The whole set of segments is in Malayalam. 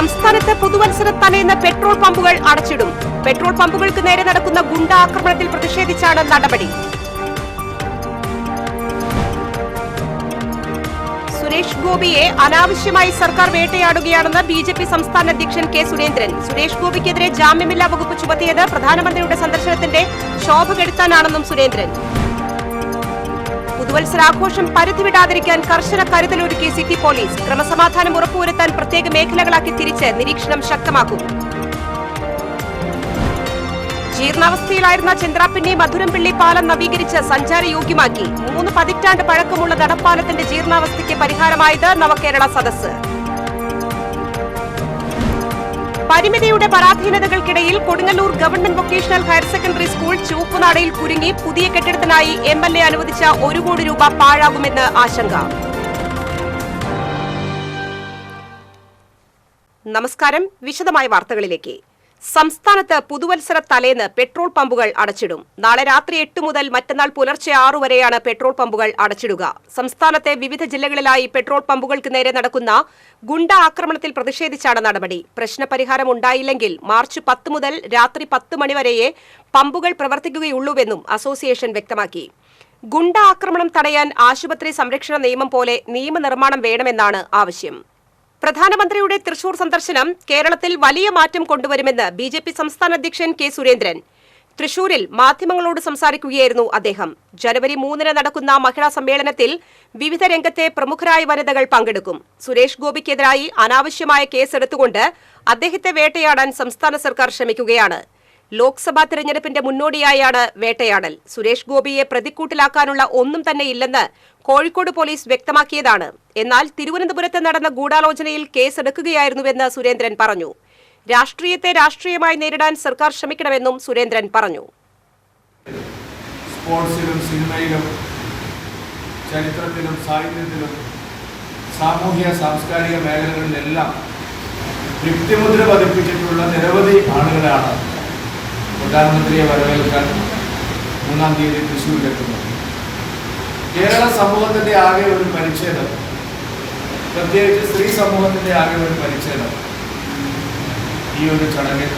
സംസ്ഥാനത്ത് പുതുവത്സര തലേന്ന് പെട്രോൾ പമ്പുകൾ അടച്ചിടും. പെട്രോൾ പമ്പുകൾക്ക് നേരെ നടക്കുന്ന ഗുണ്ട ആക്രമണത്തിൽ പ്രതിഷേധിച്ചാണ് നടപടി. സുരേഷ് ഗോപിയെ അനാവശ്യമായി സർക്കാർ വേട്ടയാടുകയാണെന്ന് ബിജെപി സംസ്ഥാന അധ്യക്ഷൻ കെ സുരേന്ദ്രൻ. സുരേഷ് ഗോപിക്കെതിരെ ജാമ്യമില്ലാ വകുപ്പ് ചുമത്തിയത് പ്രധാനമന്ത്രിയുടെ സന്ദർശനത്തിന്റെ ശോഭ കെടുത്താനാണെന്നും സുരേന്ദ്രൻ. പുതുവത്സരാഘോഷം പരിധിവിടാതിരിക്കാൻ കർശന കരുതലൊരുക്കി സിറ്റി പോലീസ്. ക്രമസമാധാനം ഉറപ്പുവരുത്താൻ പ്രത്യേക മേഖലകളാക്കി തിരിച്ച് നിരീക്ഷണം ശക്തമാക്കും. ജീർണാവസ്ഥയിലായിരുന്ന ചന്ദ്രാപ്പിന്നി മധുരംപിള്ളി പാലം നവീകരിച്ച് സഞ്ചാരയോഗ്യമാക്കി. 3 പതിറ്റാണ്ട് പഴക്കമുള്ള നടപ്പാലത്തിന്റെ ജീർണാവസ്ഥയ്ക്ക് പരിഹാരമായത് നവകേരള സദസ്സ്. പരിമിതിയുടെ പരാധീനതകൾക്കിടയിൽ Kodungallur government vocational higher secondary school ചൂപ്പുനാടയിൽ കുരുങ്ങി. പുതിയ കെട്ടിടത്തിനായി MLA അനുവദിച്ച 1 കോടി രൂപ പാഴാകുമെന്ന് ആശങ്ക. നമസ്കാരം. വിശദമായ വാർത്തകളിലേക്ക്. സംസ്ഥാനത്ത് പുതുവത്സര തലേന്ന് പെട്രോൾ പമ്പുകൾ അടച്ചിടും. നാളെ രാത്രി 8 മുതൽ മറ്റന്നാൾ പുലർച്ചെ 6 വരെയാണ് പെട്രോൾ പമ്പുകൾ അടച്ചിടുക. സംസ്ഥാനത്തെ വിവിധ ജില്ലകളിലായി പെട്രോൾ പമ്പുകൾക്ക് നേരെ നടക്കുന്ന ഗുണ്ട ആക്രമണത്തിൽ പ്രതിഷേധിച്ചാണ് നടപടി. പ്രശ്നപരിഹാരം ഉണ്ടായില്ലെങ്കിൽ മാർച്ച് 10 മുതൽ രാത്രി 10 മണിവരെയേ പമ്പുകൾ പ്രവർത്തിക്കുകയുള്ളൂവെന്നും അസോസിയേഷൻ വ്യക്തമാക്കി. ഗുണ്ട ആക്രമണം തടയാൻ ആശുപത്രി സംരക്ഷണ നിയമം പോലെ നിയമനിർമ്മാണം വേണമെന്നാണ് ആവശ്യം. പ്രധാനമന്ത്രിയുടെ തൃശൂർ സന്ദർശനം കേരളത്തിൽ വലിയ മാറ്റം കൊണ്ടുവരുമെന്ന് ബിജെപി സംസ്ഥാന അധ്യക്ഷൻ കെ സുരേന്ദ്രൻ. തൃശൂരിൽ മാധ്യമങ്ങളോട് സംസാരിക്കുകയായിരുന്നു അദ്ദേഹം. ജനുവരി 3 നടക്കുന്ന മഹിളാ സമ്മേളനത്തിൽ വിവിധ രംഗത്തെ പ്രമുഖരായ വനിതകൾ പങ്കെടുക്കും. സുരേഷ് ഗോപിക്കെതിരായി അനാവശ്യമായ കേസെടുത്തുകൊണ്ട് അദ്ദേഹത്തെ വേട്ടയാടാൻ സംസ്ഥാന സർക്കാർ ശ്രമിക്കുകയാണ്. ലോക്സഭാ തെരഞ്ഞെടുപ്പിന്റെ മുന്നോടിയായാണ് വേട്ടയാടൽ. സുരേഷ് ഗോപിയെ പ്രതിക്കൂട്ടിലാക്കാനുള്ള ഒന്നും തന്നെ ഇല്ലെന്ന് കോഴിക്കോട് പോലീസ് വ്യക്തമാക്കിയതാണ്. എന്നാൽ തിരുവനന്തപുരത്ത് നടന്ന ഗൂഢാലോചനയിൽ കേസെടുക്കുകയായിരുന്നുവെന്ന് സുരേന്ദ്രൻ പറഞ്ഞു. രാഷ്ട്രീയത്തെ രാഷ്ട്രീയമായി നേരിടാൻ സർക്കാർ ശ്രമിക്കണമെന്നും സുരേന്ദ്രൻ പറഞ്ഞു. സ്പോർട്സിലും സിനിമയിലും ചരിത്രത്തിലും സാഹിത്യത്തിലും സാമൂഹ്യ സാംസ്കാരിക മേഖലകളിലെല്ലാം വ്യക്തിമുദ്ര പതിപ്പിച്ചിട്ടുള്ള നിരവധി ആളുകളാണ് പ്രധാനമന്ത്രിയെ വരവേൽക്കാൻ 3-ാം തീയതി തൃശ്ശൂരിലെത്തുന്നത്. കേരള സമൂഹത്തിന്റെ ആകെ ഒരു പരിച്ഛേദം, പ്രത്യേകിച്ച് സ്ത്രീ സമൂഹത്തിന്റെ ആകെ ഒരു പരിച്ഛേദം ഈ ഒരു ചടങ്ങിൽ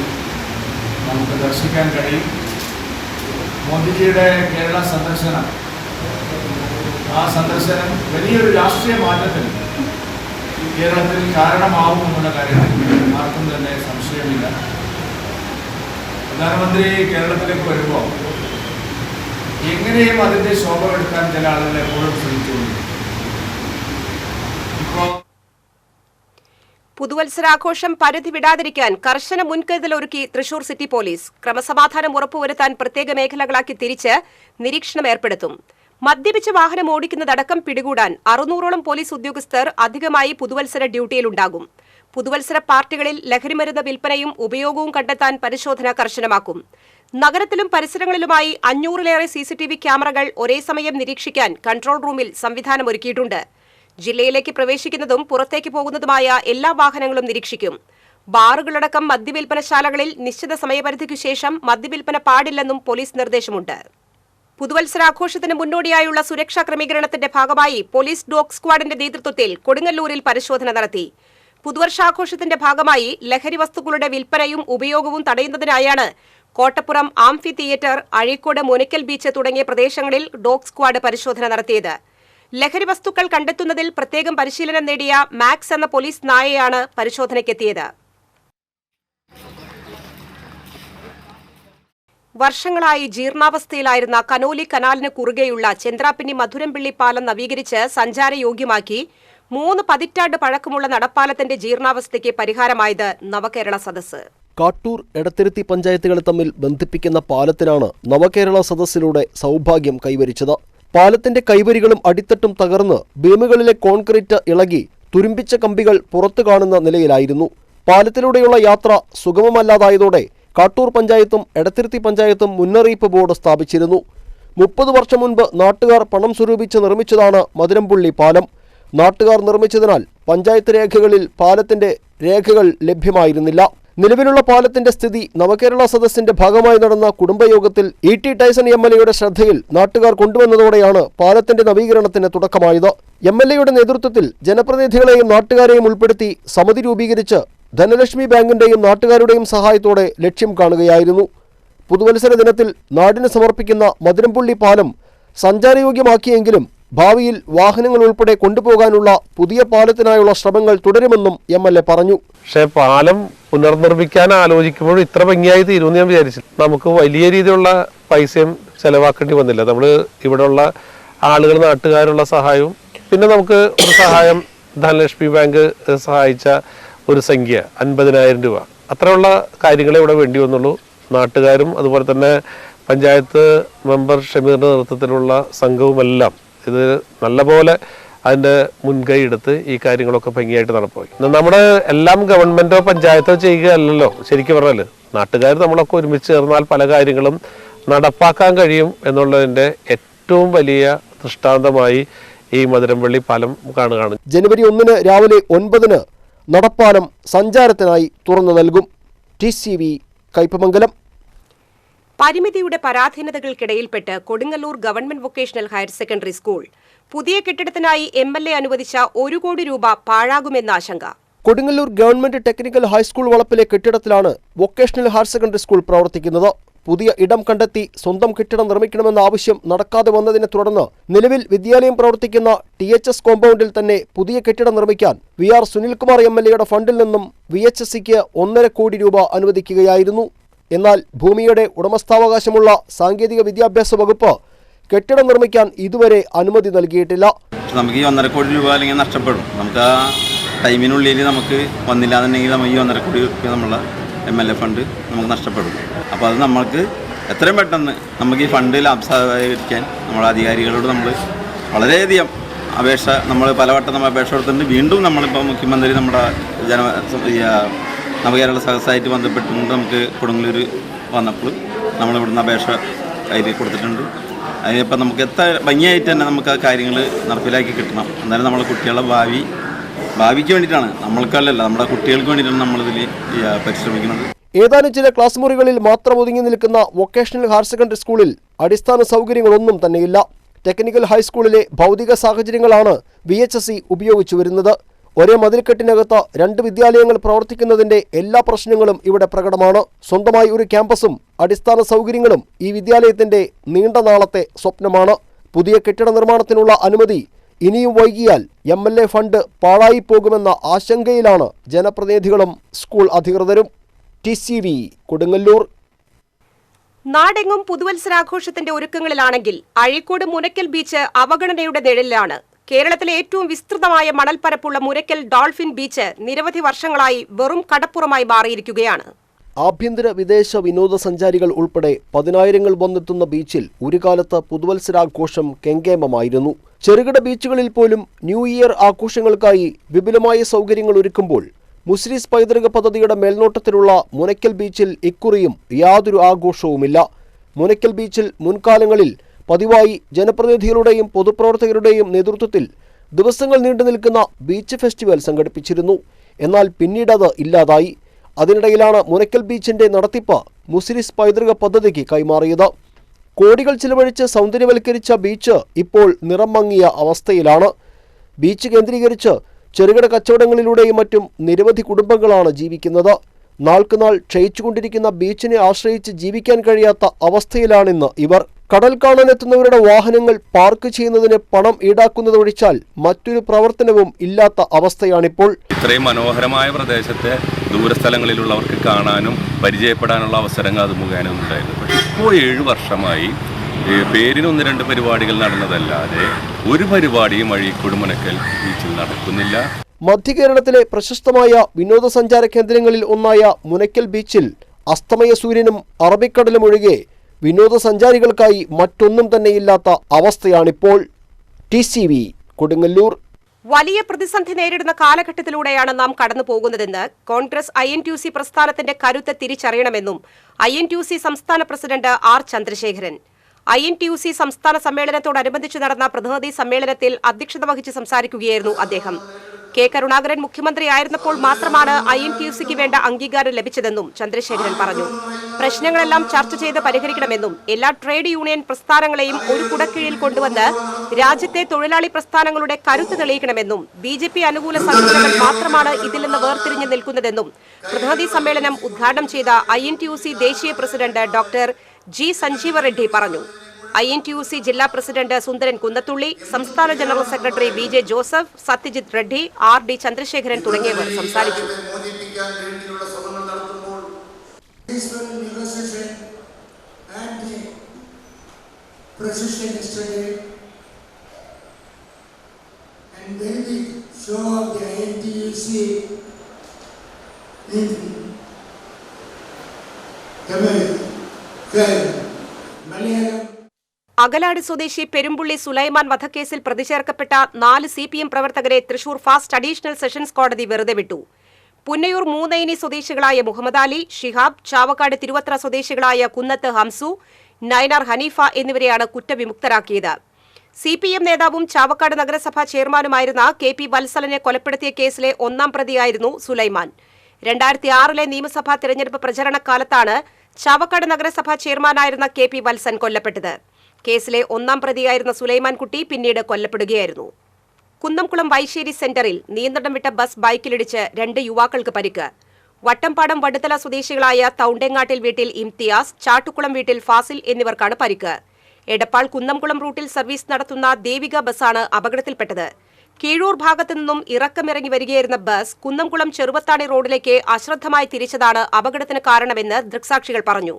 നമുക്ക് ദർശിക്കാൻ കഴിയും. മോദിജിയുടെ കേരള സന്ദർശനം, ആ സന്ദർശനം വലിയൊരു രാഷ്ട്രീയ മാറ്റത്തിന് കേരളത്തിൽ കാരണമാവും എന്നുള്ള കാര്യത്തിൽ ആർക്കും തന്നെ സംശയമില്ല. പ്രധാനമന്ത്രി കേരളത്തിലേക്ക് വരുമ്പോൾ എങ്ങനെയും അതിന്റെ ശോഭ എടുക്കാൻ ചില ആളുകൾ എപ്പോഴും ശ്രമിച്ചുകൊണ്ട് പുതുവത്സരാഘോഷം പരിധി വിടാതിരിക്കാൻ കർശന മുൻകരുതലൊരുക്കി തൃശൂർ സിറ്റി പോലീസ്. ക്രമസമാധാനം ഉറപ്പുവരുത്താൻ പ്രത്യേക മേഖലകളാക്കി തിരിച്ച് നിരീക്ഷണം ഏർപ്പെടുത്തും. മദ്യപിച്ച് വാഹനം ഓടിക്കുന്നതടക്കം പിടികൂടാൻ 600ഓളം പോലീസ് ഉദ്യോഗസ്ഥർ അധികമായി പുതുവത്സര ഡ്യൂട്ടിയിലുണ്ടാകും. പുതുവത്സര പാർട്ടികളിൽ ലഹരിമരുന്ന് വിൽപ്പനയും ഉപയോഗവും കണ്ടെത്താൻ പരിശോധന കർശനമാക്കും. നഗരത്തിലും പരിസരങ്ങളിലുമായി 500-ലേറെ CCTV ക്യാമറകൾ ഒരേ സമയം നിരീക്ഷിക്കാൻ കൺട്രോൾ റൂമിൽ സംവിധാനമൊരുക്കിയിട്ടുണ്ട്. ജില്ലയിലേക്ക് പ്രവേശിക്കുന്നതും പുറത്തേക്ക് പോകുന്നതുമായ എല്ലാ വാഹനങ്ങളും നിരീക്ഷിക്കും. ബാറുകളടക്കം മദ്യവിൽപ്പനശാലകളിൽ നിശ്ചിത സമയപരിധിക്കു ശേഷം മദ്യവിൽപ്പന പാടില്ലെന്നും പോലീസ് നിർദ്ദേശമുണ്ട്. പുതുവത്സരാഘോഷത്തിന് മുന്നോടിയായുള്ള സുരക്ഷാ ക്രമീകരണത്തിന്റെ ഭാഗമായി പോലീസ് ഡോഗ് സ്ക്വാഡിന്റെ നേതൃത്വത്തിൽ കൊടുങ്ങല്ലൂരിൽ പരിശോധന നടത്തി. പുതുവർഷാഘോഷത്തിന്റെ ഭാഗമായി ലഹരി വസ്തുക്കളുടെ വിൽപ്പനയും ഉപയോഗവും തടയുന്നതിനായാണ് Kottappuram amphitheatre, Azhikode Munakkal beach തുടങ്ങിയ പ്രദേശങ്ങളിൽ ഡോഗ് സ്ക്വാഡ് പരിശോധന നടത്തിയത്. ലഹരി വസ്തുക്കൾ കണ്ടെത്തുന്നതിൽ പ്രത്യേകം പരിശീലനം നേടിയ മാക്സ് എന്ന പോലീസ് നായയാണ് പരിശോധനയ്ക്കെത്തിയത്. വർഷങ്ങളായി ജീർണാവസ്ഥയിലായിരുന്ന കനോലി കനാലിന് കുറുകെയുള്ള ചന്ദ്രാപ്പിന്നി മധുരംപിള്ളി പാലം നവീകരിച്ച് സഞ്ചാരയോഗ്യമാക്കി. 3 പതിറ്റാണ്ട് പഴക്കമുള്ള നടപ്പാലത്തിന്റെ ജീർണാവസ്ഥയ്ക്ക് പരിഹാരമായത് നവകേരള സദസ്സ്. കാട്ടൂർ, എടത്തിരുത്തി പഞ്ചായത്തുകളെ തമ്മിൽ ബന്ധിപ്പിക്കുന്ന പാലത്തിനാണ് നവകേരള സദസ്സിലൂടെ സൗഭാഗ്യം കൈവരിച്ചത്. പാലത്തിന്റെ കൈവരികളും അടിത്തട്ടും തകർന്ന് ബീമുകളിലെ കോൺക്രീറ്റ് ഇളകി തുരുമ്പിച്ച കമ്പികൾ പുറത്തു കാണുന്ന നിലയിലായിരുന്നു. പാലത്തിലൂടെയുള്ള യാത്ര സുഗമമല്ലാതായതോടെ കാട്ടൂർ പഞ്ചായത്തും എടത്തിരുത്തി പഞ്ചായത്തും മുന്നറിയിപ്പ് ബോർഡ് സ്ഥാപിച്ചിരുന്നു. 30 വർഷം മുൻപ് നാട്ടുകാർ പണം സ്വരൂപിച്ച് നിർമ്മിച്ചതാണ് മധുരംപിള്ളി പാലം. നാട്ടുകാർ നിർമ്മിച്ചതിനാൽ പഞ്ചായത്ത് രേഖകളിൽ പാലത്തിന്റെ രേഖകൾ ലഭ്യമായിരുന്നില്ല. നിലവിലുള്ള പാലത്തിന്റെ സ്ഥിതി നവകേരള സദസ്സിന്റെ ഭാഗമായി നടന്ന കുടുംബയോഗത്തിൽ E.T. ടൈസൺ MLAയുടെ ശ്രദ്ധയിൽ നാട്ടുകാർ കൊണ്ടുവന്നതോടെയാണ് പാലത്തിന്റെ നവീകരണത്തിന് തുടക്കമായത്. MLAയുടെ നേതൃത്വത്തിൽ ജനപ്രതിനിധികളെയും നാട്ടുകാരെയും ഉൾപ്പെടുത്തി സമിതി രൂപീകരിച്ച് ധനലക്ഷ്മി ബാങ്കിന്റെയും നാട്ടുകാരുടെയും സഹായത്തോടെ ലക്ഷ്യം കാണുകയായിരുന്നു. പുതുവത്സര ദിനത്തിൽ നാടിന് സമർപ്പിക്കുന്ന മധുരംപുള്ളി പാലം സഞ്ചാരയോഗ്യമാക്കിയെങ്കിലും ഭാവിയിൽ വാഹനങ്ങൾ ഉൾപ്പെടെ കൊണ്ടുപോകാനുള്ള പുതിയ പാലത്തിനായുള്ള ശ്രമങ്ങൾ തുടരുമെന്നും MLA പറഞ്ഞു. പക്ഷേ പാലം പുനർനിർമ്മിക്കാൻ ആലോചിക്കുമ്പോൾ ഇത്ര ഭംഗിയായി തീരുമെന്ന് ഞാൻ വിചാരിച്ചു. നമുക്ക് വലിയ രീതിയിലുള്ള പൈസയും ചെലവാക്കേണ്ടി വന്നില്ല. നമ്മൾ ഇവിടെയുള്ള ആളുകൾ, നാട്ടുകാരുള്ള സഹായവും, പിന്നെ നമുക്ക് ഒരു സഹായം ധനലക്ഷ്മി ബാങ്ക് സഹായിച്ച ഒരു സംഖ്യ 50,000 രൂപ, അത്രയുള്ള കാര്യങ്ങളെ ഇവിടെ വേണ്ടി വന്നുള്ളൂ. നാട്ടുകാരും അതുപോലെ തന്നെ പഞ്ചായത്ത് മെമ്പർ ഷമീറിന്റെ നേതൃത്വത്തിലുള്ള സംഘവുമെല്ലാം ഇത് നല്ലപോലെ അതിൻ്റെ മുൻകൈ എടുത്ത് ഈ കാര്യങ്ങളൊക്കെ ഭംഗിയായിട്ട് നടപ്പായി. നമ്മുടെ എല്ലാം ഗവൺമെൻറ്റോ പഞ്ചായത്തോ ചെയ്യുകയല്ലല്ലോ. ശരിക്കും പറഞ്ഞാൽ നാട്ടുകാർ നമ്മളൊക്കെ ഒരുമിച്ച് ചേർന്നാൽ പല കാര്യങ്ങളും നടപ്പാക്കാൻ കഴിയും എന്നുള്ളതിൻ്റെ ഏറ്റവും വലിയ ദൃഷ്ടാന്തമായി ഈ മധുരംപള്ളി പാലം കാണുകയാണ്. ജനുവരി 1 രാവിലെ 9 നടപ്പാലം സഞ്ചാരത്തിനായി തുറന്നു നൽകും. TCV കയ്പമംഗലം. പരിമിതിയുടെ പരാധീനതകൾക്കിടയിൽപ്പെട്ട് Kodungallur government vocational higher secondary school പുതിയ കെട്ടിടത്തിനായി MLA അനുവദിച്ച 1 കോടി രൂപ പാഴാകുമെന്ന ആശങ്ക. കൊടുങ്ങല്ലൂർ ഗവൺമെന്റ് ടെക്നിക്കൽ ഹൈസ്കൂൾ വളപ്പിലെ കെട്ടിടത്തിലാണ് വൊക്കേഷണൽ ഹയർ സെക്കൻഡറി സ്കൂൾ പ്രവർത്തിക്കുന്നത്. പുതിയ ഇടം കണ്ടെത്തി സ്വന്തം കെട്ടിടം നിർമ്മിക്കണമെന്ന ആവശ്യം നടക്കാതെ വന്നതിനെ തുടർന്ന് നിലവിൽ വിദ്യാലയം പ്രവർത്തിക്കുന്ന THS കോമ്പൗണ്ടിൽ തന്നെ പുതിയ കെട്ടിടം നിർമ്മിക്കാൻ VR സുനിൽകുമാർ MLAയുടെ ഫണ്ടിൽ നിന്നും VHSക്ക് 1.5 കോടി രൂപ അനുവദിക്കുകയായിരുന്നു. എന്നാൽ ഭൂമിയുടെ ഉടമസ്ഥാവകാശമുള്ള സാങ്കേതിക വിദ്യാഭ്യാസ വകുപ്പ് കെട്ടിടം നിർമ്മിക്കാൻ ഇതുവരെ അനുമതി നൽകിയിട്ടില്ല. നമുക്ക് ഈ 1.5 കോടി രൂപ അല്ലെങ്കിൽ നഷ്ടപ്പെടും. നമുക്ക് ആ ടൈമിനുള്ളിൽ നമുക്ക് വന്നില്ല എന്നുണ്ടെങ്കിൽ നമുക്ക് ഈ 1.5 കോടി രൂപ നമ്മളെ MLA ഫണ്ട് നമുക്ക് നഷ്ടപ്പെടും. അപ്പോൾ അത് നമ്മൾക്ക് എത്രയും പെട്ടെന്ന് നമുക്ക് ഈ ഫണ്ട് ലാഭസാധകരിക്കാൻ നമ്മുടെ അധികാരികളോട് നമ്മൾ വളരെയധികം നമ്മൾ പലവട്ടം നമ്മൾ അപേക്ഷ കൊടുത്തിട്ടുണ്ട്. വീണ്ടും നമ്മളിപ്പോൾ മുഖ്യമന്ത്രി നമ്മുടെ നവകേരള സഹസായിട്ട് ബന്ധപ്പെട്ടുകൊണ്ട് നമുക്ക് കൊടുങ്ങല്ലൂർ വന്നപ്പോൾ നമ്മളിവിടുന്ന് അപേക്ഷ കയ്യിൽ കൊടുത്തിട്ടുണ്ട്. അതിനിപ്പോൾ നമുക്ക് എത്ര ഭംഗിയായിട്ട് തന്നെ നമുക്ക് ആ കാര്യങ്ങൾ നടപ്പിലാക്കി കിട്ടണം. എന്നാലും നമ്മളെ കുട്ടികളുടെ ഭാവിക്ക് വേണ്ടിയിട്ടാണ്, നമ്മൾക്കല്ലല്ല, നമ്മുടെ കുട്ടികൾക്ക് വേണ്ടിയിട്ടാണ് നമ്മളിതിൽ പരിശ്രമിക്കുന്നത്. ഏതാനും ചില ക്ലാസ് മുറികളിൽ മാത്രം ഒതുങ്ങി നിൽക്കുന്ന വൊക്കേഷണൽ ഹയർ സെക്കൻഡറി സ്കൂളിൽ അടിസ്ഥാന സൗകര്യങ്ങളൊന്നും തന്നെയില്ല. ടെക്നിക്കൽ ഹൈസ്കൂളിലെ ഭൗതിക സാഹചര്യങ്ങളാണ് VHSE ഉപയോഗിച്ചു വരുന്നത്. ഒരേ മതിൽക്കെട്ടിനകത്ത് 2 വിദ്യാലയങ്ങൾ പ്രവർത്തിക്കുന്നതിന്റെ എല്ലാ പ്രശ്നങ്ങളും ഇവിടെ പ്രകടമാണ്. സ്വന്തമായി ഒരു ക്യാമ്പസും അടിസ്ഥാന സൗകര്യങ്ങളും ഈ വിദ്യാലയത്തിന്റെ നീണ്ട നാളത്തെ സ്വപ്നമാണ്. പുതിയ കെട്ടിട നിർമ്മാണത്തിനുള്ള അനുമതി ഇനിയും വൈകിയാൽ MLA ഫണ്ട് പാഴായി പോകുമെന്ന ആശങ്കയിലാണ് ജനപ്രതിനിധികളും സ്കൂൾ അധികൃതരും. TCV കൊടുങ്ങല്ലൂർ. നാടെങ്ങും പുതുവത്സരാഘോഷത്തിന്റെ ഒരുക്കങ്ങളിലാണെങ്കിൽ അഴീക്കോട് മുനക്കൽ ബീച്ച് അവഗണനയുടെ നിഴലിലാണ്. കേരളത്തിലെ ഏറ്റവും വിസ്തൃതമായ മണൽപ്പരപ്പുള്ള മുനക്കൽ ഡോൾഫിൻ ബീച്ച് നിരവധി വർഷങ്ങളായി വെറും കടപ്പുറമായി മാറിയിരിക്കുകയാണ്. ആഭ്യന്തര വിദേശ വിനോദസഞ്ചാരികൾ ഉൾപ്പെടെ 10,000 വന്നെത്തുന്ന ബീച്ചിൽ ഒരു കാലത്ത് പുതുവത്സരാഘോഷം കെങ്കേമമായിരുന്നു. ചെറുകിട ബീച്ചുകളിൽ പോലും ന്യൂ ഇയർ ആഘോഷങ്ങൾക്കായി വിപുലമായ സൗകര്യങ്ങൾ ഒരുക്കുമ്പോൾ മുസ്രീസ് പൈതൃക പദ്ധതിയുടെ മേൽനോട്ടത്തിലുള്ള മുനക്കൽ ബീച്ചിൽ ഇക്കുറിയും യാതൊരു ആഘോഷവുമില്ല. മുനക്കൽ ബീച്ചിൽ മുൻകാലങ്ങളിൽ പതിവായി ജനപ്രതിനിധികളുടെയും പൊതുപ്രവർത്തകരുടെയും നേതൃത്വത്തിൽ ദിവസങ്ങൾ നീണ്ടു നിൽക്കുന്ന ബീച്ച് ഫെസ്റ്റിവൽ സംഘടിപ്പിച്ചിരുന്നു. എന്നാൽ പിന്നീടത് ഇല്ലാതായി. അതിനിടയിലാണ് മുനക്കൽ ബീച്ചിന്റെ നടത്തിപ്പ് മുസ്രീസ് പൈതൃക പദ്ധതിക്ക് കൈമാറിയത്. കോടികൾ ചിലവഴിച്ച് സൗന്ദര്യവൽക്കരിച്ച ബീച്ച് ഇപ്പോൾ നിറം മങ്ങിയ അവസ്ഥയിലാണ്. ബീച്ച് കേന്ദ്രീകരിച്ച് ചെറുകിട കച്ചവടങ്ങളിലൂടെയും മറ്റും നിരവധി കുടുംബങ്ങളാണ് ജീവിക്കുന്നത്. നാൾക്കുനാൾ ക്ഷയിച്ചുകൊണ്ടിരിക്കുന്ന ബീച്ചിനെ ആശ്രയിച്ച് ജീവിക്കാൻ കഴിയാത്ത അവസ്ഥയിലാണിന്ന് ഇവർ. കടൽ കാണാനെത്തുന്നവരുടെ വാഹനങ്ങൾ പാർക്ക് ചെയ്യുന്നതിന് പണം ഈടാക്കുന്നതൊഴിച്ചാൽ മറ്റൊരു പ്രവർത്തനവും ഇല്ലാത്ത അവസ്ഥയാണിപ്പോൾ. ഇത്രയും മനോഹരമായ പ്രദേശത്തെ ദൂരസ്ഥലങ്ങളിലുള്ളവർക്ക് കാണാനും പരിചയപ്പെടാനുള്ള അവസരങ്ങൾ അത് മുഖേന ഉണ്ടായിരുന്നു. പക്ഷേ ഇപ്പോൾ 7 വർഷമായി പേരിന് 1-2 പരിപാടികൾ നടന്നതല്ലാതെ ഒരു പരിപാടിയും അഴീക്കോട് മുനക്കൽ ബീച്ചിൽ നടക്കുന്നില്ല. മധ്യകേരളത്തിലെ പ്രശസ്തമായ വിനോദസഞ്ചാര കേന്ദ്രങ്ങളിൽ ഒന്നായ മുനക്കൽ ബീച്ചിൽ അസ്തമയ സൂര്യനും അറബിക്കടലും ഒഴികെ വിനോദസഞ്ചാരികൾക്കായി മറ്റൊന്നും തന്നെയില്ലാത്ത അവസ്ഥയാണിപ്പോൾ. TCV കൊടുങ്ങല്ലൂർ. വലിയ പ്രതിസന്ധി നേരിടുന്ന കാലഘട്ടത്തിലൂടെയാണ് നാം കടന്നു പോകുന്നതെന്ന് കോൺഗ്രസ് INTUC പ്രസ്ഥാനത്തിന്റെ കരുത്ത് തിരിച്ചറിയണമെന്നും INTUC സംസ്ഥാന പ്രസിഡന്റ് R ചന്ദ്രശേഖരൻ. INTUC സംസ്ഥാന സമ്മേളനത്തോടനുബന്ധിച്ച് നടന്ന പ്രതിനിധി സമ്മേളനത്തിൽ അധ്യക്ഷത വഹിച്ച് സംസാരിക്കുകയായിരുന്നു അദ്ദേഹം. കെ കരുണാകരൻ മുഖ്യമന്ത്രിയായിരുന്നപ്പോൾ മാത്രമാണ് INTUC-ക്ക് വേണ്ട അംഗീകാരം ലഭിച്ചതെന്നും ചന്ദ്രശേഖരൻ പറഞ്ഞു. പ്രശ്നങ്ങളെല്ലാം ചർച്ച ചെയ്ത് പരിഹരിക്കണമെന്നും എല്ലാ ട്രേഡ് യൂണിയൻ പ്രസ്ഥാനങ്ങളെയും ഒരു കുടക്കീഴിൽ കൊണ്ടുവന്ന് രാജ്യത്തെ തൊഴിലാളി പ്രസ്ഥാനങ്ങളുടെ കരുത്ത് തെളിയിക്കണമെന്നും BJP അനുകൂല സംഘടനകൾ മാത്രമാണ് ഇതിൽ നിന്ന് വേർതിരിഞ്ഞു നിൽക്കുന്നതെന്നും പ്രതിനിധി സമ്മേളനം ഉദ്ഘാടനം ചെയ്ത INTUC ദേശീയ president doctor G. Sanjeeva Reddy പറഞ്ഞു. INTUC ജില്ലാ പ്രസിഡന്റ് സുന്ദരൻ കുന്നത്തുള്ളി, സംസ്ഥാന general secretary BJ Joseph, Satyajit Reddy, RD Chandrasekharan തുടങ്ങിയവർ സംസാരിച്ചു. അകലാട് സ്വദേശി പെരുമ്പുള്ളി സുലൈമാൻ വധക്കേസിൽ പ്രതിചേർക്കപ്പെട്ട 4 CPM പ്രവർത്തകരെ തൃശൂർ ഫാസ്റ്റ് അഡീഷണൽ സെഷൻസ് കോടതി വെറുതെ വിട്ടു. പുന്നയൂർ മൂന്നൈനി സ്വദേശികളായ മുഹമ്മദ് അലി, ഷിഹാബ്, ചാവക്കാട് തിരുവത്ര സ്വദേശികളായ കുന്നത്ത് ഹംസു, നൈനാർ ഹനീഫ എന്നിവരെയാണ് കുറ്റവിമുക്തരാക്കിയത്. CPM നേതാവും ചാവക്കാട് നഗരസഭാ ചെയർമാനുമായിരുന്ന KP വത്സലനെ കൊലപ്പെടുത്തിയ കേസിലെ 1-ാം പ്രതിയായിരുന്നു സുലൈമാൻ. 2006-ലെ നിയമസഭാ തെരഞ്ഞെടുപ്പ് പ്രചരണക്കാലത്താണ് ചാവക്കാട് നഗരസഭാ ചെയർമാനായിരുന്ന KP വത്സൻ കൊല്ലപ്പെട്ടത്. കേസിലെ 1-ാം പ്രതിയായിരുന്ന സുലൈമാൻ കുട്ടി പിന്നീട് കൊല്ലപ്പെടുകയായിരുന്നു. കുന്നംകുളം വൈശ്ശേരി സെന്ററിൽ നിയന്ത്രണം വിട്ട ബസ് ബൈക്കിലിടിച്ച് 2 യുവാക്കൾക്ക് പരിക്ക്. വട്ടംപാടം വടുതല സ്വദേശികളായ തൗണ്ടേങ്ങാട്ടിൽ വീട്ടിൽ ഇംതിയാസ്, ചാട്ടുകുളം വീട്ടിൽ ഫാസിൽ എന്നിവർക്കാണ് പരിക്ക്. എടപ്പാൾ കുന്നംകുളം റൂട്ടിൽ സർവീസ് നടത്തുന്ന ദേവിക ബസ്സാണ് അപകടത്തിൽപ്പെട്ടത്. കീഴൂർ ഭാഗത്തു നിന്നും ഇറക്കമിറങ്ങി വരികയായിരുന്ന ബസ് കുന്നംകുളം ചെറുവത്താണി റോഡിലേക്ക് അശ്രദ്ധമായി തിരിച്ചതാണ് അപകടത്തിന് കാരണമെന്ന് ദൃക്സാക്ഷികൾ പറഞ്ഞു.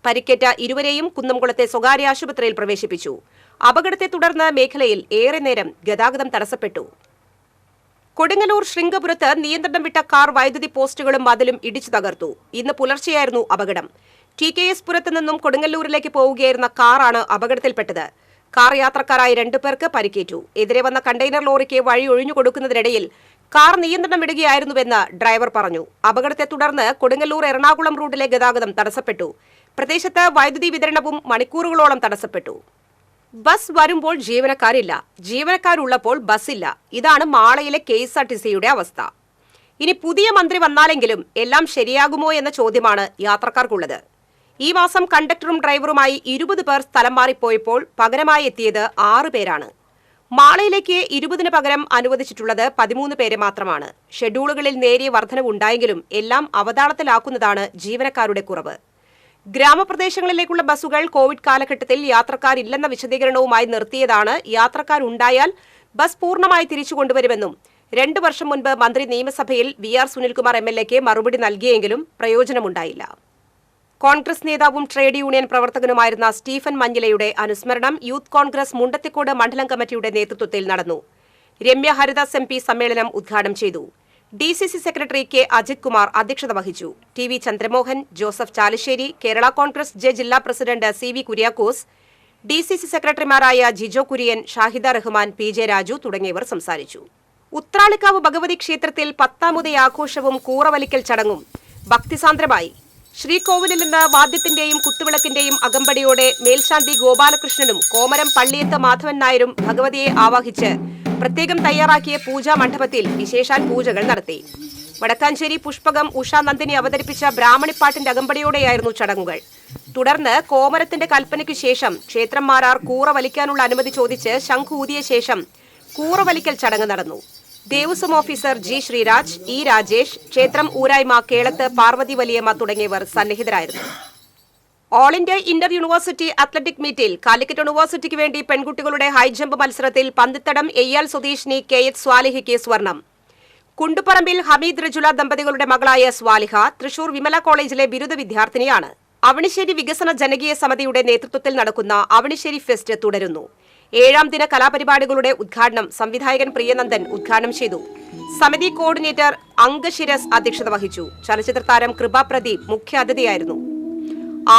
പരിക്കേറ്റ ഇരുവരെയും കുന്നംകുളത്തെ സ്വകാര്യ ആശുപത്രിയിൽ പ്രവേശിപ്പിച്ചു. അപകടത്തെ തുടർന്ന് മേഖലയിൽ ഏറെ നേരം ഗതാഗതം തടസ്സപ്പെട്ടു. കൊടുങ്ങല്ലൂർ ശൃംഗപുരത്ത് നിയന്ത്രണം വിട്ട കാർ വൈദ്യുതി പോസ്റ്റുകളും മതിലും ഇടിച്ചു തകർത്തു. ഇന്ന് പുലർച്ചെയായിരുന്നു അപകടം. TKS പുരത്ത് നിന്നും കൊടുങ്ങല്ലൂരിലേക്ക് പോവുകയായിരുന്ന കാറാണ് അപകടത്തിൽപ്പെട്ടത്. കാർ യാത്രക്കാരായ 2 പേർക്ക് പരിക്കേറ്റു. എതിരെ വന്ന കണ്ടെയ്നർ ലോറിക്ക് വഴി ഒഴിഞ്ഞുകൊടുക്കുന്നതിനിടയിൽ കാർ നിയന്ത്രണം വിടുകയായിരുന്നുവെന്ന് ഡ്രൈവർ പറഞ്ഞു. അപകടത്തെ തുടർന്ന് കൊടുങ്ങല്ലൂർ എറണാകുളം റൂട്ടിലെ ഗതാഗതം തടസ്സപ്പെട്ടു. പ്രദേശത്ത് വൈദ്യുതി വിതരണവും മണിക്കൂറുകളോളം തടസ്സപ്പെട്ടു. ബസ് വരുമ്പോൾ ജീവനക്കാരില്ല, ജീവനക്കാരുള്ളപ്പോൾ ബസ്സില്ല. ഇതാണ് മാളയിലെ KSRTCയുടെ അവസ്ഥ. ഇനി പുതിയ മന്ത്രി വന്നാലെങ്കിലും എല്ലാം ശരിയാകുമോ എന്ന ചോദ്യമാണ് യാത്രക്കാർക്കുള്ളത്. ഈ മാസം കണ്ടക്ടറും ഡ്രൈവറുമായി 20 പേർ സ്ഥലം മാറിപ്പോയപ്പോൾ പകരമായി എത്തിയത് 6 പേരാണ്. മാളയിലേക്ക് 20-ന് പകരം അനുവദിച്ചിട്ടുള്ളത് 13 പേരെ മാത്രമാണ്. ഷെഡ്യൂളുകളിൽ നേരിയ വർധനവുണ്ടായെങ്കിലും എല്ലാം അവതാളത്തിലാക്കുന്നതാണ് ജീവനക്കാരുടെ കുറവ്. ഗ്രാമപ്രദേശങ്ങളിലേക്കുള്ള ബസ്സുകൾ കോവിഡ് കാലഘട്ടത്തിൽ യാത്രക്കാരില്ലെന്ന വിശദീകരണവുമായി നിർത്തിയതാണ്. യാത്രക്കാരുണ്ടായാൽ ബസ് പൂർണ്ണമായി തിരിച്ചുകൊണ്ടുവരുമെന്നും 2 വർഷം മുൻപ് മന്ത്രി നിയമസഭയിൽ VR സുനിൽകുമാർ MLAക്ക് മറുപടി നൽകിയെങ്കിലും പ്രയോജനമുണ്ടായില്ല. കോൺഗ്രസ് നേതാവും ട്രേഡ് യൂണിയൻ പ്രവർത്തകനുമായിരുന്ന സ്റ്റീഫൻ മഞ്ഞിലയുടെ അനുസ്മരണം യൂത്ത് കോൺഗ്രസ് മുണ്ടത്തിക്കോട് മണ്ഡലം കമ്മിറ്റിയുടെ നേതൃത്വത്തിൽ നടന്നു. രമ്യ ഹരിദാസ് MP സമ്മേളനം ഉദ്ഘാടനം ചെയ്തു. DCC secretary K. Ajith Kumar അധ്യക്ഷത വഹിച്ചു. TV ചന്ദ്രമോഹൻ, ജോസഫ് ചാലിശ്ശേരി, കേരള കോൺഗ്രസ് ജില്ലാ പ്രസിഡന്റ് CV കുര്യാക്കോസ്, DCC സെക്രട്ടറിമാരായ ജിജോ കുര്യൻ, ഷാഹിദ റഹ്മാൻ, PJ രാജു തുടങ്ങിയവർ സംസാരിച്ചു. ഉത്രാളിക്കാവ് ഭഗവതി ക്ഷേത്രത്തിൽ 10-ാമത് ആഘോഷവും കൂറവലിക്കൽ ചടങ്ങും ഭക്തിസാന്ദ്രമായി. ശ്രീകോവിലിൽ നിന്ന് വാദ്യത്തിന്റെയും കുത്തുവിളക്കിന്റെയും അകമ്പടിയോടെ മേൽശാന്തി ഗോപാലകൃഷ്ണനും കോമരം പള്ളിയത്ത് മാധവൻ നായരും ഭഗവതിയെ ആവാഹിച്ച് പ്രത്യേകം തയ്യാറാക്കിയ പൂജാ മണ്ഡപത്തിൽ വിശേഷാൽ പൂജകൾ നടത്തി. വടക്കാഞ്ചേരി പുഷ്പകം ഉഷാ നന്ദിനി അവതരിപ്പിച്ച ബ്രാഹ്മണിപ്പാട്ടിന്റെ അകമ്പടിയോടെയായിരുന്നു ചടങ്ങുകൾ. തുടർന്ന് കോമരത്തിന്റെ കൽപ്പനയ്ക്കു ശേഷം ക്ഷേത്രം മാരാർ കൂറ വലിക്കാനുള്ള അനുമതി ചോദിച്ച് ശംഖ് ഊതിയ ശേഷം കൂറ വലിക്കൽ ചടങ്ങ് നടന്നു. Devaswom officer G. Sreeraj, E. Rajesh, ക്ഷേത്രം ഊരായ്മ കേളത്ത് പാർവതി വലിയമ്മ തുടങ്ങിയവർ സന്നിഹിതരായിരുന്നു. All India Inter university athletic മീറ്റിൽ കാലിക്കറ്റ് യൂണിവേഴ്സിറ്റിക്ക് വേണ്ടി പെൺകുട്ടികളുടെ ഹൈജമ്പ് മത്സരത്തിൽ പന്തിത്തടം എയ്യാൽ സ്വദേശിനി KH സ്വാലിഹയ്ക്ക് സ്വർണം. കുണ്ടുപറമ്പിൽ ഹമീദ് റജുല ദമ്പതികളുടെ മകളായ സ്വാലിഹ തൃശൂർ വിമല കോളേജിലെ ബിരുദ വിദ്യാർത്ഥിനിയാണ്. അവണിശ്ശേരി വികസന ജനകീയ സമിതിയുടെ നേതൃത്വത്തിൽ നടക്കുന്ന അവണിശ്ശേരി ഫെസ്റ്റ് തുടരുന്നു. 7-ാം ദിന കലാപരിപാടികളുടെ ഉദ്ഘാടനം സംവിധായകൻ പ്രിയനന്ദൻ ഉദ്ഘാടനം ചെയ്തു. സമിതി കോർഡിനേറ്റർ അങ്കശിരസ് അധ്യക്ഷത വഹിച്ചു. ചലച്ചിത്ര താരം കൃപ പ്രദീപ് മുഖ്യാതിഥിയായിരുന്നു.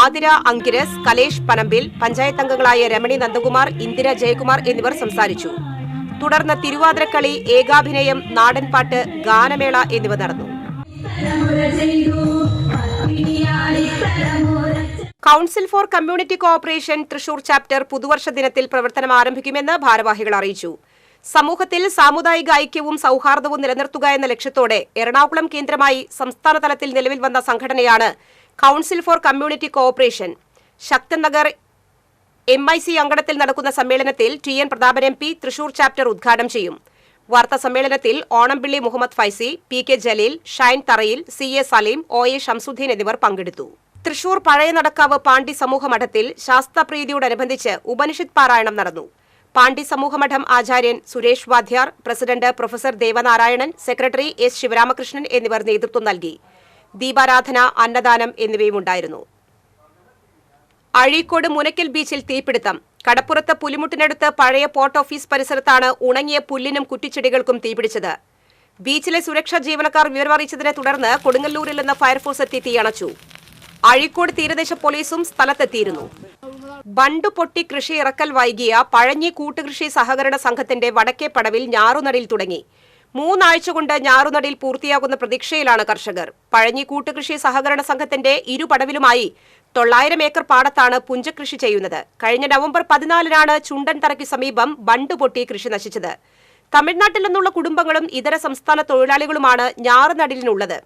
ആതിര അങ്കിരസ്, കലേഷ് പനമ്പിൽ, പഞ്ചായത്ത് അംഗങ്ങളായ രമണി നന്ദകുമാർ, ഇന്ദിര ജയകുമാർ എന്നിവർ സംസാരിച്ചു. തുടർന്ന് തിരുവാതിരക്കളി, ഏകാഭിനയം, നാടൻപാട്ട്, ഗാനമേള എന്നിവ നടന്നു. Council for community cooperation Thrissur chapter പുതുവർഷ ദിനത്തിൽ പ്രവർത്തനം ആരംഭിക്കുമെന്ന് ഭാരവാഹികൾ അറിയിച്ചു. സമൂഹത്തിൽ സാമുദായിക ഐക്യവും സൌഹാർദ്ദവും നിലനിർത്തുക എന്ന ലക്ഷ്യത്തോടെ എറണാകുളം കേന്ദ്രമായി സംസ്ഥാന തലത്തിൽ നിലവിൽ വന്ന സംഘടനയാണ് council for community cooperation. Sakthan Nagar MIC അങ്കണത്തിൽ നടക്കുന്ന സമ്മേളനത്തിൽ TN Prathapan MP Thrissur chapter ഉദ്ഘാടനം ചെയ്യും. വാർത്താ സമ്മേളനത്തിൽ ഓണംപിള്ളി മുഹമ്മദ് ഫൈസി, PK ജലീൽ, ഷൈൻ തറയിൽ, CA സലീം, OA ഷംസുദ്ദീൻ എന്നിവർ പങ്കെടുത്തു. തൃശൂർ പഴയ നടക്കാവ് പാണ്ഡി സമൂഹമഠത്തിൽ ശാസ്ത്രപ്രീതിയോടനുബന്ധിച്ച് ഉപനിഷത്ത് പാരായണം നടന്നു. പാണ്ഡി സമൂഹമഠം ആചാര്യൻ Suresh Vadyar, president professor Devanarayanan, secretary S Sivaramakrishnan എന്നിവർ നേതൃത്വം നൽകി. ദീപാരാധന, അന്നദാനം എന്നിവയുമുണ്ടായിരുന്നു. അഴീക്കോട് മുനക്കൽ ബീച്ചിൽ തീപിടുത്തം. കടപ്പുറത്ത് പുലിമുട്ടിനടുത്ത് പഴയ പോർട്ട് ഓഫീസ് പരിസരത്താണ് ഉണങ്ങിയ പുല്ലിനും കുറ്റിച്ചെടികൾക്കും തീപിടിച്ചത്. ബീച്ചിലെ സുരക്ഷാ ജീവനക്കാർ വിവരമറിയിച്ചതിനെ തുടർന്ന് കൊടുങ്ങല്ലൂരിൽ നിന്ന് ഫയർഫോഴ്സ് എത്തി തീയണച്ചു. അഴീക്കോട് തീരദേശ പോലീസും സ്ഥലത്തെത്തിയിരുന്നു. ബണ്ടു പൊട്ടി കൃഷി ഇറക്കൽ വൈകിയ പഴഞ്ഞി കൂട്ടുകൃഷി സഹകരണ സംഘത്തിന്റെ വടക്കേ പടവിൽ ഞാറുനടിൽ തുടങ്ങി. 3 ആഴ്ച കൊണ്ട് ഞാറുനടിൽ പൂർത്തിയാകുന്ന പ്രതീക്ഷയിലാണ് കർഷകർ. പഴഞ്ഞി കൂട്ടുകൃഷി സഹകരണ സംഘത്തിന്റെ ഇരുപടവിലുമായി 900 ഏക്കർ പാടത്താണ് പുഞ്ചകൃഷി ചെയ്യുന്നത്. കഴിഞ്ഞ നവംബർ 14-നാണ് ചുണ്ടൻ തറയ്ക്ക് സമീപം ബണ്ടു പൊട്ടി കൃഷി നശിച്ചത്. തമിഴ്നാട്ടിൽ നിന്നുള്ള കുടുംബങ്ങളും ഇതര സംസ്ഥാന തൊഴിലാളികളുമാണ് ഞാറുനടിലിനുള്ളത്.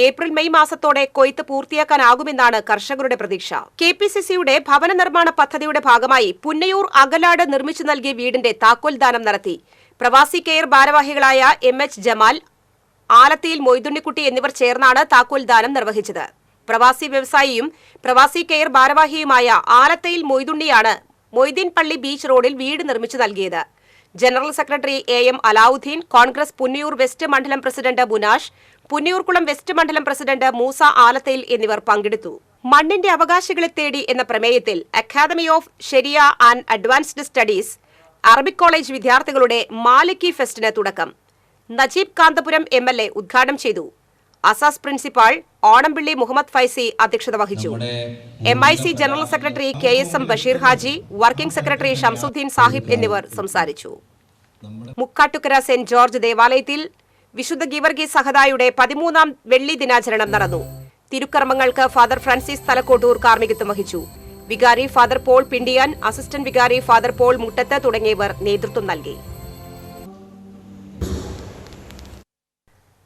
ഏപ്രിൽ മെയ് മാസത്തോടെ കൊയ്ത്ത് പൂർത്തിയാക്കാനാകുമെന്നാണ് കർഷകരുടെ പ്രതീക്ഷ. KPCCയുടെ ഭവന നിർമ്മാണ പദ്ധതിയുടെ ഭാഗമായി പുന്നയൂർ അകലാട് നിർമ്മിച്ചു നൽകിയ വീടിന്റെ താക്കോൽദാനം നടത്തി. പ്രവാസി കെയർ ഭാരവാഹികളായ MH ജമാൽ, ആലത്തിയിൽ മൊയ്തുണ്ണിക്കുട്ടി എന്നിവർ ചേർന്നാണ് താക്കോൽദാനം നിർവഹിച്ചത്. പ്രവാസി വ്യവസായിയും പ്രവാസി കെയർ ഭാരവാഹിയുമായ ആലത്തയിൽ മൊയ്തുണ്ണിയാണ് മൊയ്തീൻ പള്ളി ബീച്ച് റോഡിൽ വീട് നിർമ്മിച്ചു നൽകിയത്. General secretary AM Alavudheen, Congress Punnayur west മണ്ഡലം പ്രസിഡന്റ് ബുനാഷ്, പുന്നയൂർകുളം വെസ്റ്റ് മണ്ഡലം പ്രസിഡന്റ് മൂസ ആലത്തയിൽ എന്നിവർ പങ്കെടുത്തു. മണ്ണിന്റെ അവകാശികളെ തേടി എന്ന പ്രമേയത്തിൽ academy of Sharia and advanced studies Arabic college വിദ്യാർത്ഥികളുടെ മാലിക്കി ഫെസ്റ്റിന് തുടക്കം. നജീബ് കാന്തപുരം MLA ഉദ്ഘാടനം ചെയ്തു. അസാസ് പ്രിൻസിപ്പാൾ ഓണംപിള്ളി മുഹമ്മദ് ഫൈസി അധ്യക്ഷത വഹിച്ചു. MIC general secretary KSM Basheer Haji, working secretary Shamsuddeen Sahib എന്നിവർ സംസാരിച്ചു. മുക്കാട്ടുകര സെന്റ് ജോർജ് ദേവാലയത്തിൽ വിശുദ്ധ ഗീവർഗീസ് സഹദായുടെ 13ാം വെള്ളി ദിനാചരണം നടന്നു. തിരുക്കർമ്മങ്ങൾക്ക് ഫാദർ ഫ്രാൻസിസ് തലക്കോട്ടൂർ കാർമ്മികത്വം വഹിച്ചു. വികാരി ഫാദർ പോൾ പിണ്ടിയാൻ, അസിസ്റ്റന്റ് വികാരി ഫാദർ പോൾ മുട്ടത്ത് തുടങ്ങിയവർ നേതൃത്വം നൽകി.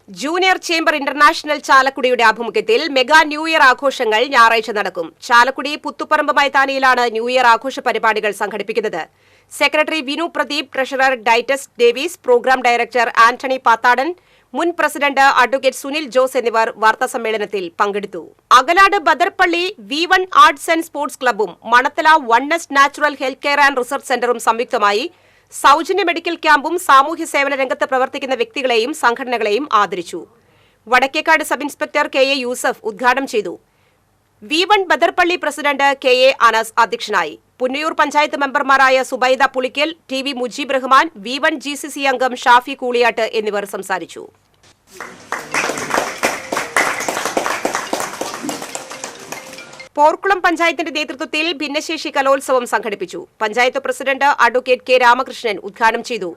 ജൂനിയർ ചേംബർ ഇന്റർനാഷണൽ ചാലക്കുടിയുടെ ആഭിമുഖ്യത്തിൽ മെഗാ ന്യൂ ഇയർ ആഘോഷങ്ങൾ ഞായറാഴ്ച നടക്കും. ചാലക്കുടി പുത്തുപ്പറമ്പ് മൈതാനിയിലാണ് ന്യൂ ഇയർ ആഘോഷ പരിപാടികൾ സംഘടിപ്പിക്കുന്നത്. Secretary Vinu Pradeep, treasurer Daitus Davis, programme director Antony Pathadan, മുൻ പ്രസിഡന്റ് അഡ്വക്കേറ്റ് സുനിൽ ജോസ് എന്നിവർ വാർത്താസമ്മേളനത്തിൽ പങ്കെടുത്തു. Akalad Badarpally V1 arts and sports ക്ലബ്ബും Manathala oneness natural health care and research സെന്ററും സംയുക്തമായി സൗജന്യ മെഡിക്കൽ ക്യാമ്പും സാമൂഹ്യ സേവന രംഗത്ത് പ്രവർത്തിക്കുന്ന വ്യക്തികളെയും സംഘടനകളെയും ആദരിച്ചു. Vadakkekad sub inspector KA Yusuf ഉദ്ഘാടനം ചെയ്തു. V1 ബദർപ്പള്ളി പ്രസിഡന്റ് KA അനസ് അധ്യക്ഷനായി. പുന്നയൂർ പഞ്ചായത്ത് മെമ്പർമാരായ Subaida Pulikkal, TV Mujeeb Rahman, V1 GCC അംഗം ഷാഫി കൂളിയാട്ട് എന്നിവർ സംസാരിച്ചു. പോർക്കുളം പഞ്ചായത്തിന്റെ നേതൃത്വത്തിൽ ഭിന്നശേഷി കലോത്സവം സംഘടിപ്പിച്ചു. Panchayat president advocate K Ramakrishnan ഉദ്ഘാടനം ചെയ്തു.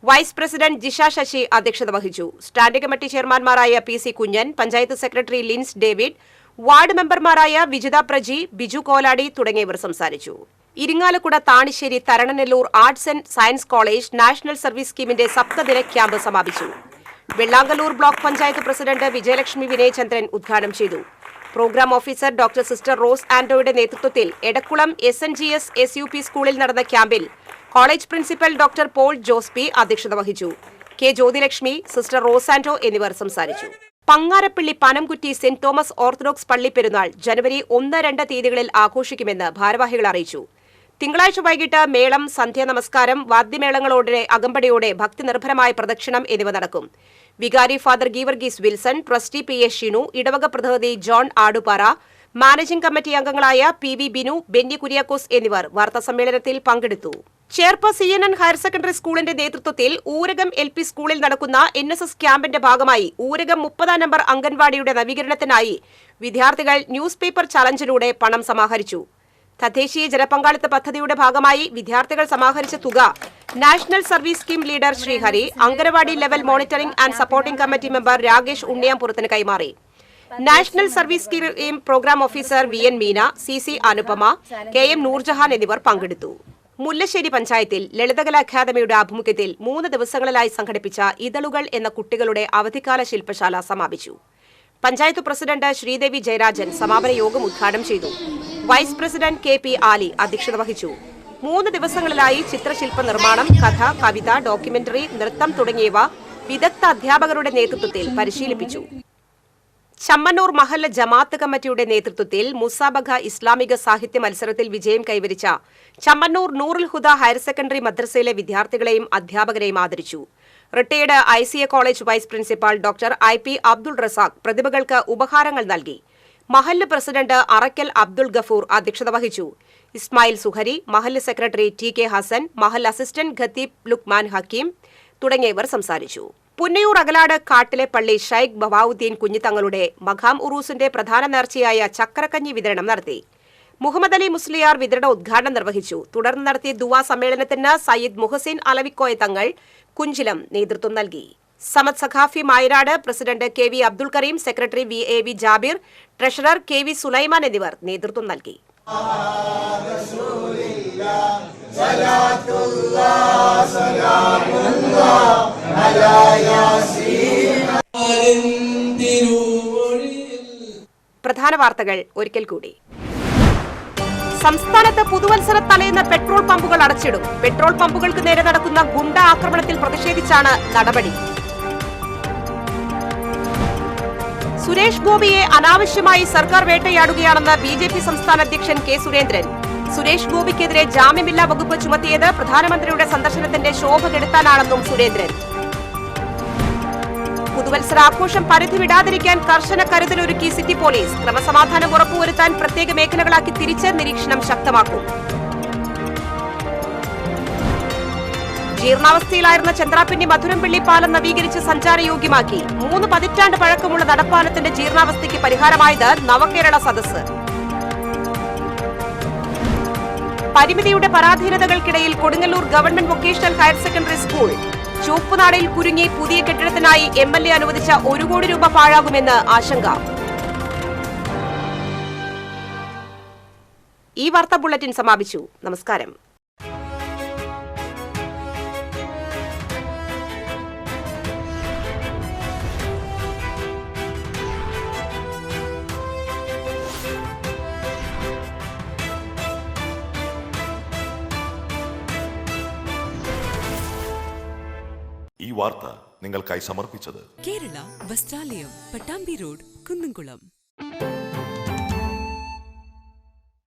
വൈസ് പ്രസിഡന്റ് ജിഷ ശശി അധ്യക്ഷത വഹിച്ചു. സ്റ്റാൻഡിംഗ് കമ്മിറ്റി ചെയർമാൻമാരായ PC Kunjan, panchayat secretary Lins David, ward മെമ്പർമാരായ വിജിത പ്രജി, ബിജു കോലാടി തുടങ്ങിയവർ സംസാരിച്ചു. Irinjalakuda Thanissery Tharananellur arts and science college national service സ്കീമിന്റെ സപ്തദിന ക്യാമ്പ് സമാപിച്ചു. വെള്ളാങ്കല്ലൂർ ബ്ലോക്ക് പഞ്ചായത്ത് പ്രസിഡന്റ് വിജയലക്ഷ്മി വിനയചന്ദ്രൻ ഉദ്ഘാടനം ചെയ്തു. Programme officer doctor sister Rose ആന്റോയുടെ നേതൃത്വത്തിൽ എടക്കുളം SNGS SUP സ്കൂളിൽ നടന്ന ക്യാമ്പിൽ college principal doctor Paul Jose P അധ്യക്ഷത വഹിച്ചു. K Jyothilakshmi, sister rose Anto എന്നിവർ സംസാരിച്ചു. Pangarappilly Panamkutty saint Thomas orthodox പള്ളി പെരുന്നാൾ ജനുവരി 1-2 തീയതികളിൽ ആഘോഷിക്കുമെന്ന് ഭാരവാഹികൾ അറിയിച്ചു. തിങ്കളാഴ്ച വൈകിട്ട് മേളം, സന്ധ്യാ നമസ്കാരം, വാദ്യമേളങ്ങളോടെ അകമ്പടിയോടെ ഭക്തിനിർഭരമായ പ്രദക്ഷിണം എന്നിവ നടക്കും. വികാരി father Geevarghese Wilson, trustee PS Shinu, ഇടവക പ്രതിനിധി ജോൺ ആടുപാറ, മാനേജിംഗ് കമ്മിറ്റി അംഗങ്ങളായ PV ബിനു, ബെന്നി കുര്യാക്കോസ് എന്നിവർ വാർത്താസമ്മേളനത്തിൽ പങ്കെടുത്തു. ചേർപ്പ CNN ഹയർ സെക്കൻഡറി സ്കൂളിന്റെ നേതൃത്വത്തിൽ ഊരകം LP സ്കൂളിൽ നടക്കുന്ന NSS ക്യാമ്പിന്റെ ഭാഗമായി ഊരകം 30-ാം നമ്പർ അംഗൻവാടിയുടെ നവീകരണത്തിനായി വിദ്യാർത്ഥികൾ ന്യൂസ് പേപ്പർ ചലഞ്ചിലൂടെ പണം സമാഹരിച്ചു. തദ്ദേശീയ ജനപങ്കാളിത്ത പദ്ധതിയുടെ ഭാഗമായി വിദ്യാർത്ഥികൾ സമാഹരിച്ച തുക national service scheme leader Sreehari, anganwadi level monitoring and supporting committee member Rakesh ഉണ്ണിയാംപുറത്തിന് കൈമാറി. National service scheme programme officer VN Meena, CC Anupama, KM Noorjahan എന്നിവർ പങ്കെടുത്തു. മുല്ലശ്ശേരി പഞ്ചായത്തിൽ ലളിതകലാ അക്കാദമിയുടെ ആഭിമുഖ്യത്തിൽ 3 ദിവസങ്ങളിലായി സംഘടിപ്പിച്ച ഇതളുകൾ എന്ന കുട്ടികളുടെ അവധിക്കാല ശില്പശാല സമാപിച്ചു. പഞ്ചായത്ത് പ്രസിഡന്റ് ശ്രീദേവി ജയരാജൻ സമാപന യോഗം ഉദ്ഘാടനം ചെയ്തു. വൈസ് പ്രസിഡന്റ് KP ആലി അധ്യക്ഷത വഹിച്ചു. 3 ദിവസങ്ങളിലായി ചിത്രശില്പ നിർമ്മാണം, കഥ, കവിത, ഡോക്യുമെന്ററി, നൃത്തം തുടങ്ങിയവ വിദഗ്ധ അധ്യാപകരുടെ നേതൃത്വത്തിൽ പരിശീലിപ്പിച്ചു. ചമ്മന്നൂർ മഹല്ല ജമാഅത്ത് കമ്മിറ്റിയുടെ നേതൃത്വത്തിൽ മുസാബഖ ഇസ്ലാമിക സാഹിത്യ മത്സരത്തിൽ വിജയം കൈവരിച്ച ചമ്മന്നൂർ നൂറുൽ ഹുദ ഹയർ സെക്കൻഡറി മദ്രസയിലെ വിദ്യാർത്ഥികളെയും അധ്യാപകരെയും ആദരിച്ചു. Retired ICA college vice principal doctor IP Abdul Razak പ്രതിഭകൾക്ക് ഉപഹാരങ്ങൾ നൽകി. മഹല്ല് പ്രസിഡന്റ് അറക്കൽ അബ്ദുൾ ഗഫൂർ അധ്യക്ഷത വഹിച്ചു. ഇസ്മായിൽ സുഹരി, മഹല്ല് സെക്രട്ടറി TK ഹസൻ, മഹല്ല് അസിസ്റ്റന്റ് ഖത്തീബ് ലുക്മാൻ ഹക്കീം തുടങ്ങിയവർ സംസാരിച്ചു. പുന്നയൂർ അകലാട് കാട്ടിലെ പള്ളി ഷൈഖ് ബവാവുദ്ദീൻ കുഞ്ഞിത്തങ്ങളുടെ മഖാം ഉറൂസിന്റെ പ്രധാന നേർച്ചയായ ചക്കരക്കഞ്ഞി വിതരണം നടത്തി. മുഹമ്മദ് അലി മുസ്ലിയാർ വിതരണ ഉദ്ഘാടനം നിർവഹിച്ചു. തുടർന്ന് നടത്തിയ ദുവാ സമ്മേളനത്തിന് സയ്യിദ് മുഹസിൻ അലവിക്കോയ തങ്ങൾ കുഞ്ചിലം നേതൃത്വം നൽകി. Samad Saqafi Mayanad, president KV Abdul Kareem, secretary VAV Jabir, treasurer KV Sulaiman എന്നിവർ നേതൃത്വം നൽകി. പ്രധാന വാർത്തകൾ ഒരിക്കൽ കൂടി. സംസ്ഥാനത്ത് പുതുവത്സര തലേന്ന് പെട്രോൾ പമ്പുകൾ അടച്ചിടും. പെട്രോൾ പമ്പുകൾക്ക് നേരെ നടക്കുന്ന ഗുണ്ട ആക്രമണത്തിൽ പ്രതിഷേധിച്ചാണ് നടപടി. സുരേഷ് ഗോപിയെ അനാവശ്യമായി സർക്കാർ വേട്ടയാടുകയാണെന്ന് BJP സംസ്ഥാന അധ്യക്ഷൻ K സുരേന്ദ്രൻ. സുരേഷ് ഗോപിക്കെതിരെ ജാമ്യമില്ലാ വകുപ്പ് ചുമത്തിയത് പ്രധാനമന്ത്രിയുടെ സന്ദർശനത്തിന്റെ ശോഭ കെടുത്താനാണെന്നും സുരേന്ദ്രൻ. പുതുവത്സരാഘോഷം പരിധി വിടാതിരിക്കാൻ കർശന കരുതലൊരുക്കി സിറ്റി പോലീസ്. ക്രമസമാധാനം ഉറപ്പുവരുത്താൻ പ്രത്യേക മേഖലകളാക്കി തിരിച്ച് നിരീക്ഷണം ശക്തമാക്കും. ജീർണാവസ്ഥയിലായിരുന്ന ചന്ദ്രാപിന്നി മധുരംപിള്ളി പാലം നവീകരിച്ച് സഞ്ചാരയോഗ്യമാക്കി. 3 പതിറ്റാണ്ട് പഴക്കമുള്ള നടപ്പാലത്തിന്റെ ജീർണാവസ്ഥയ്ക്ക് പരിഹാരമായത് നവകേരള സദസ്സ്. പരിമിതിയുടെ പരാധീനതകൾക്കിടയിൽ Kodungallur government vocational higher secondary school. ചുവപ്പുനാടയിൽ കുരുങ്ങി പുതിയ കെട്ടിടത്തിനായി MLA അനുവദിച്ച 1 കോടി രൂപ പാഴാകുമെന്ന് ആശങ്ക. ഈ വാർത്താ ബുള്ളറ്റിൻ സമാപിച്ചു. നമസ്കാരം. ഈ വാർത്ത നിങ്ങൾക്കായി സമർപ്പിച്ചത് കേരള വസ്ത്രാലയം, പട്ടാമ്പി റോഡ്, കുന്നംകുളം.